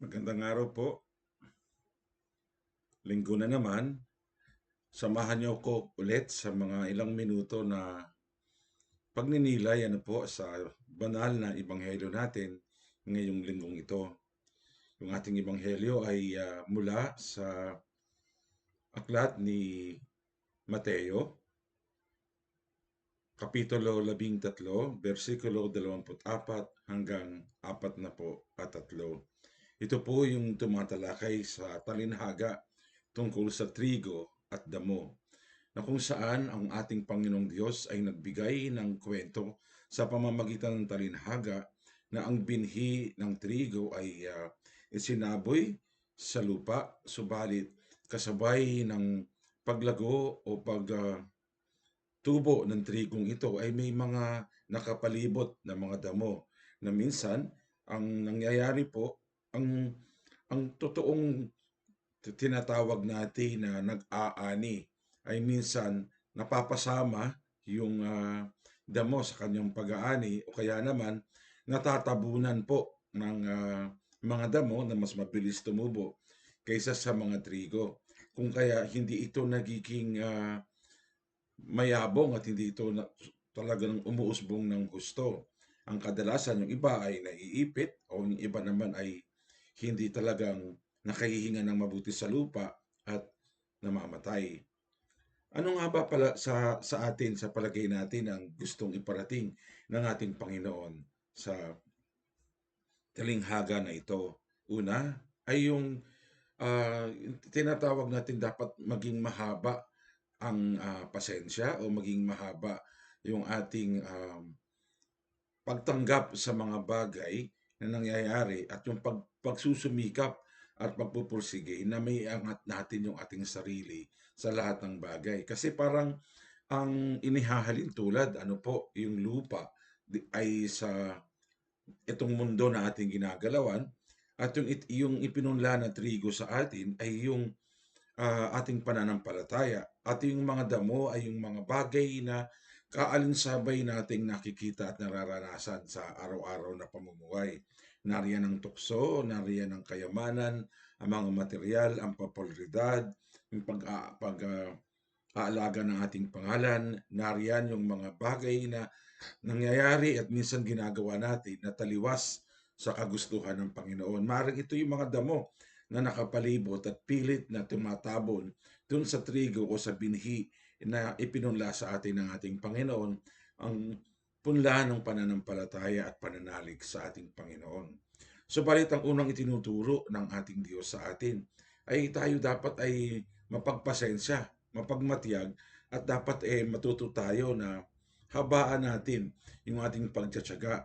Magandang araw po. Linggo na naman. Samahan niyo ko ulit sa mga ilang minuto na pagninilay po sa banal na ebanghelyo natin ngayong linggong ito. Yung ating ebanghelyo ay mula sa aklat ni Mateo, Kapitulo 13, versikulo 24 hanggang 43. Ito po yung tumatalakay sa talinhaga tungkol sa trigo at damo, na kung saan ang ating Panginoong Diyos ay nagbigay ng kwento sa pamamagitan ng talinhaga na ang binhi ng trigo ay isinaboy sa lupa, subalit kasabay ng paglago o tubo ng trigong ito ay may mga nakapalibot na mga damo na minsan ang nangyayari po, ang totoong tinatawag natin na nag-aani ay minsan napapasama yung damo sa kanyang pag-aani o kaya naman natatabunan po ng mga damo na mas mabilis tumubo kaysa sa mga trigo. Kung kaya hindi ito nagiging mayabong at hindi ito talagang umuusbong ng gusto. Ang kadalasan, yung iba ay naiipit o yung iba naman ay hindi talagang nakahihinga ng mabuti sa lupa at namamatay. Ano nga ba pala sa atin, sa palagay natin, ang gustong iparating ng ating Panginoon sa talinghaga na ito? Una ay yung tinatawag natin dapat maging mahaba ang pasensya o maging mahaba yung ating pagtanggap sa mga bagay na nangyayari at yung pagsusumikap at pagpupursige na may angat natin yung ating sarili sa lahat ng bagay. Kasi parang ang inihahalin tulad, ano po, yung lupa ay sa itong mundo na ating ginagalawan at yung ipinunla na trigo sa atin ay yung ating pananampalataya. At yung mga damo ay yung mga bagay na kaalinsabay nating nakikita at nararanasan sa araw-araw na pamumuhay. Nariyan ang tukso, nariyan ang kayamanan, ang mga material, ang popularidad, yung aalaga ng ating pangalan, nariyan yung mga bagay na nangyayari at minsan ginagawa natin na taliwas sa kagustuhan ng Panginoon. Maring ito yung mga damo na nakapalibot at pilit na tumatabon dun sa trigo o sa binhi na ipinunla sa atin ng ating Panginoon, ang punla ng pananampalataya at pananalig sa ating Panginoon. Subalit ang unang itinuturo ng ating Diyos sa atin ay tayo dapat ay mapagpasensya, mapagmatyag, at dapat matuto tayo na habaan natin yung ating pagtsatsaga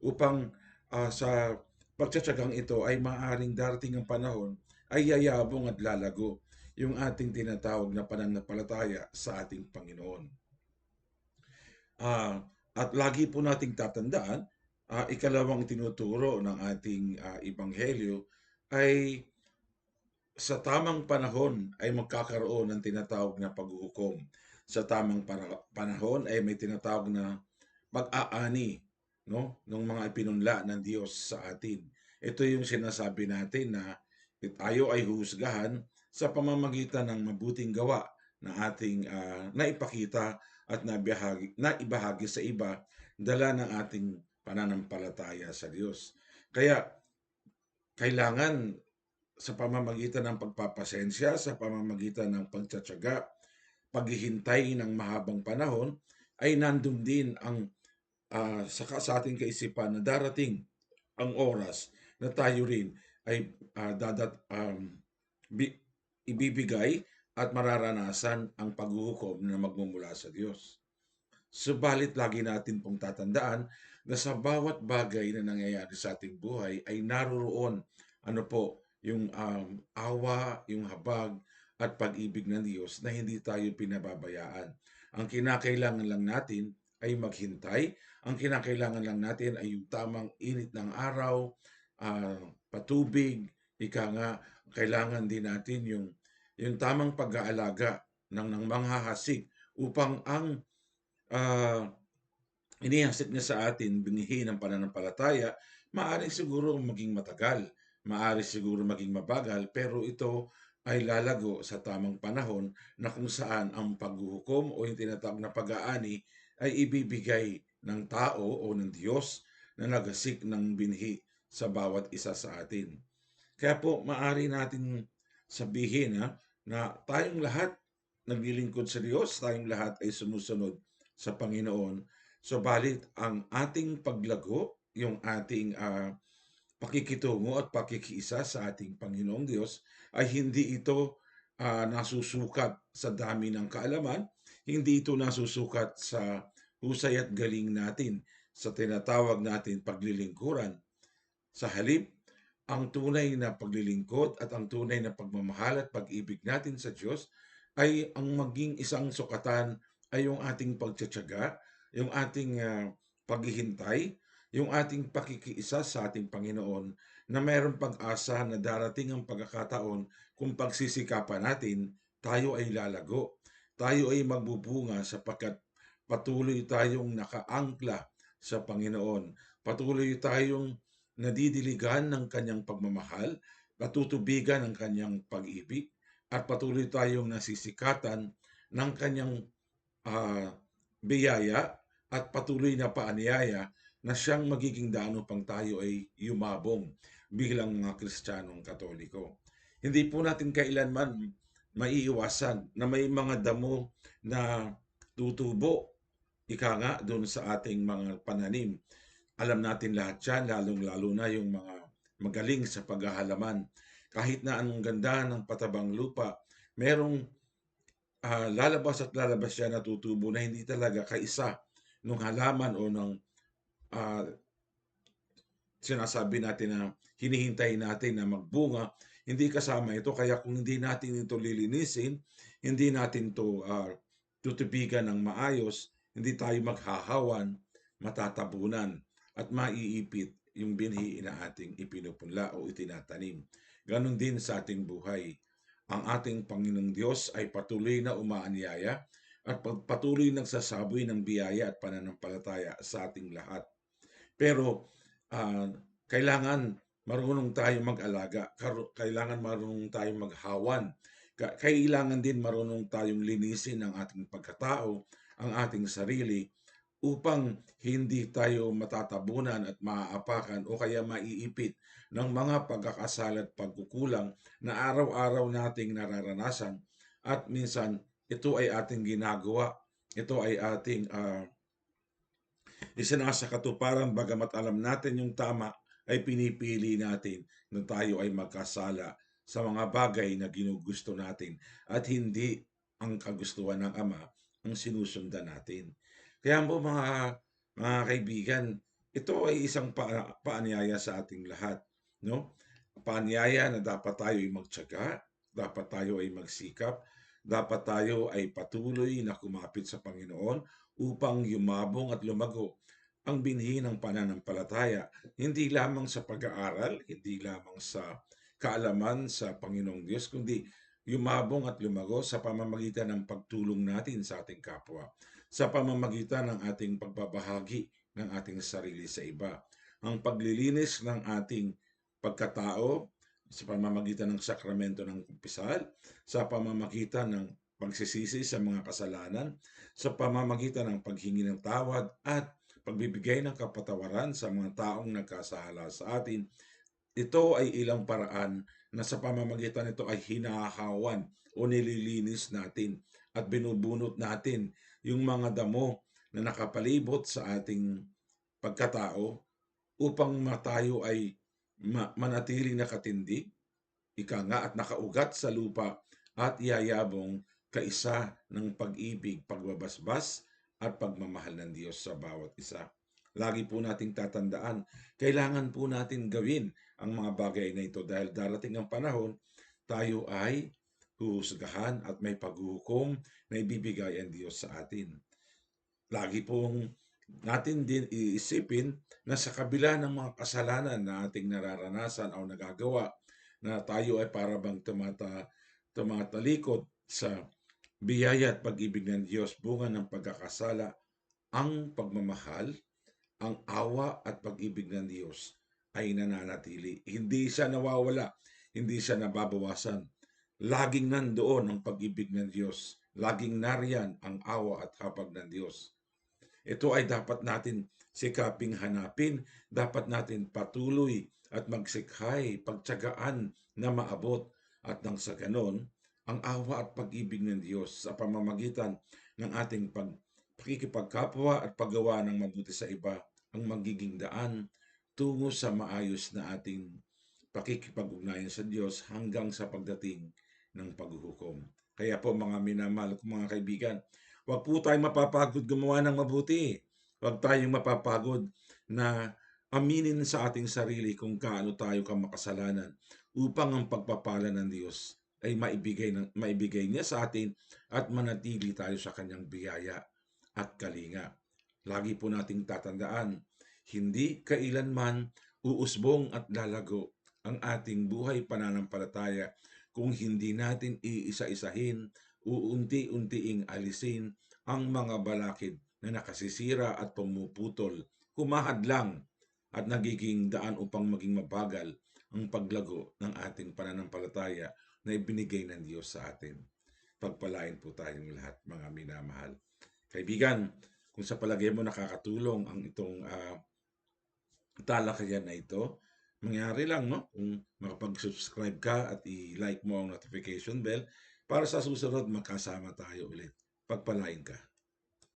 upang sa pagtsatsagang ito ay maaaring darating ang panahon ay yayabong at lalago yung ating tinatawag na pananampalataya sa ating Panginoon. At lagi po nating tatandaan, ikalawang tinuturo ng ating ebanghelyo ay sa tamang panahon ay magkakaroon ng tinatawag na paghuhukom. Sa tamang panahon ay may tinatawag na pag-aani, no, ng mga ipinunla ng Diyos sa atin. Ito yung sinasabi natin na tayo ay huhusgahan sa pamamagitan ng mabuting gawa na ating naipakita at naibahagi sa iba dala ng ating pananampalataya sa Diyos. Kaya kailangan sa pamamagitan ng pagpapasensya, sa pamamagitan ng pagtsatsaga, paghihintay ng mahabang panahon, ay nandun din ang sa ating kaisipan na darating ang oras na tayo rin ay ibibigay at mararanasan ang paghuhukom na magmumula sa Diyos. Subalit lagi natin pong tatandaan na sa bawat bagay na nangyayari sa ating buhay ay naroroon yung awa, yung habag at pag-ibig ng Diyos na hindi tayo pinababayaan. Ang kinakailangan lang natin ay maghintay. Ang kinakailangan lang natin ay yung tamang init ng araw, patubig, ika nga, kailangan din natin yung tamang pag-aalaga ng mga hasik upang ang uh, inihasik niya sa atin, binhi ng pananampalataya, maaaring siguro maging matagal, Maaari siguro maging mabagal, pero ito ay lalago sa tamang panahon na kung saan ang paghuhukom o yung tinatawag na pag-aani ay ibibigay ng tao o ng Diyos na nagasik ng binhi sa bawat isa sa atin. Kaya po maaari natin sabihin na tayong lahat naglilingkod sa Diyos, tayong lahat ay sumusunod sa Panginoon. Subalit ang ating paglago, yung ating pakikitungo at pakikiisa sa ating Panginoong Diyos ay hindi ito nasusukat sa dami ng kaalaman, hindi ito nasusukat sa husay at galing natin sa tinatawag natin paglilingkuran. Sa halip, ang tunay na paglilingkod at ang tunay na pagmamahal at pag-ibig natin sa Diyos ay ang maging isang sukatan ay yung ating pagtsatsaga, yung ating paghihintay, yung ating pakikiisa sa ating Panginoon na mayroong pag-asa na darating ang pagkakataon kung pagsisikapan natin, tayo ay lalago. Tayo ay magbubunga sapagkat patuloy tayong nakaangkla sa Panginoon. Patuloy tayong nadidiligan ng kanyang pagmamahal, natutubigan ng kanyang pag-ibig, at patuloy tayong nasisikatan ng kanyang ah, biyaya at patuloy na paanyaya na siyang magiging daan upang tayo ay yumabong bilang mga Kristiyanong Katoliko. Hindi po natin kailanman maiiwasan na may mga damo na tutubo, ika nga, doon sa ating mga pananim. Alam natin lahat yan, lalong-lalo na yung mga magaling sa paghahalaman. Kahit na anong ganda ng patabang lupa, merong lalabas at lalabas siya na tutubo na hindi talaga kaisa ng halaman o ng ah, sinasabi natin na hinihintay natin na magbunga, hindi kasama ito. Kaya kung hindi natin ito lilinisin, hindi natin ito tutubigan ng maayos, hindi tayo maghahawan, matatabunan, at maiipit yung binhi na ating ipinupunla o itinatanim. Ganon din sa ating buhay. Ang ating Panginoong Diyos ay patuloy na umaanyaya at patuloy nagsasaboy ng biyaya at pananampalataya sa ating lahat. Pero kailangan marunong tayong mag-alaga, kailangan marunong tayong maghawan, kailangan din marunong tayong linisin ang ating pagkatao, ang ating sarili, upang hindi tayo matatabunan at maaapakan o kaya maiipit ng mga pagkakasala at pagkukulang na araw-araw nating nararanasan at minsan ito ay ating ginagawa, ito ay ating isinasakatuparan bagamat alam natin yung tama ay pinipili natin na tayo ay magkasala sa mga bagay na ginugusto natin at hindi ang kagustuhan ng Ama ang sinusundan natin. Kaya po mga kaibigan, ito ay isang paanyaya sa ating lahat, no? Paanyaya na dapat tayo ay magtiyaga, dapat tayo ay magsikap, dapat tayo ay patuloy na kumapit sa Panginoon upang yumabong at lumago ang binhi ng pananampalataya, hindi lamang sa pag-aaral, hindi lamang sa kaalaman sa Panginoong Diyos, kundi yumabong at lumago sa pamamagitan ng pagtulong natin sa ating kapwa, sa pamamagitan ng ating pagbabahagi ng ating sarili sa iba, ang paglilinis ng ating pagkatao sa pamamagitan ng sakramento ng kumpisal, sa pamamagitan ng pagsisisi sa mga kasalanan, sa pamamagitan ng paghingi ng tawad at pagbibigay ng kapatawaran sa mga taong nagkasala sa atin. Ito ay ilang paraan na sa pamamagitan nito ay hinahawan o nililinis natin at binubunot natin yung mga damo na nakapalibot sa ating pagkatao upang tayo ay manatiling nakatindig, ika nga, at nakaugat sa lupa at yayabong kaisa ng pag-ibig, pagbabasbas at pagmamahal ng Diyos sa bawat isa. Lagi po nating tatandaan, kailangan po natin gawin ang mga bagay na ito dahil darating ang panahon, tayo ay huhusgahan at may paghuhukom na ibibigay ang Diyos sa atin. Lagi pong natin din iisipin na sa kabila ng mga kasalanan na ating nararanasan o nagagawa, na tayo ay para bang tumatalikod sa biyaya at pag-ibig ng Diyos, bunga ng pagkakasala, ang pagmamahal, ang awa at pag-ibig ng Diyos ay nananatili. Hindi siya nawawala, hindi siya nababawasan. Laging nandoon ang pag-ibig ng Diyos. Laging nariyan ang awa at habag ng Diyos. Ito ay dapat natin sikaping hanapin, dapat natin patuloy at magsikhay, pagtiyagaan na maabot at nang sa ganon, ang awa at pag-ibig ng Diyos sa pamamagitan ng ating pakikipagkapwa at paggawa ng mabuti sa iba ang magiging daan tungo sa maayos na ating pakikipag-ugnayan sa Diyos hanggang sa pagdating ng paghuhukom. Kaya po mga minamahal kong mga kaibigan, huwag po tayong mapapagod gumawa ng mabuti. Huwag tayong mapapagod na aminin sa ating sarili kung kaano tayo kamakasalanan upang ang pagpapala ng Diyos ay maibigay niya sa atin at manatili tayo sa kanyang biyaya at kalinga. Lagi po nating tatandaan, hindi kailanman uusbong at lalago ang ating buhay pananampalataya kung hindi natin iisa-isahin, uunti-untiing alisin ang mga balakid na nakasisira at pumuputol, humahadlang at nagiging daan upang maging mabagal ang paglago ng ating pananampalataya na ibinigay ng Diyos sa atin. Pagpalain po tayong lahat, mga minamahal. Kaibigan, kung sa palagay mo nakakatulong ang itong talakayan na ito, mangyari lang, no? Kung makapag-subscribe ka at i-like mo ang notification bell para sa susunod magkasama tayo ulit. Pagpalain ka.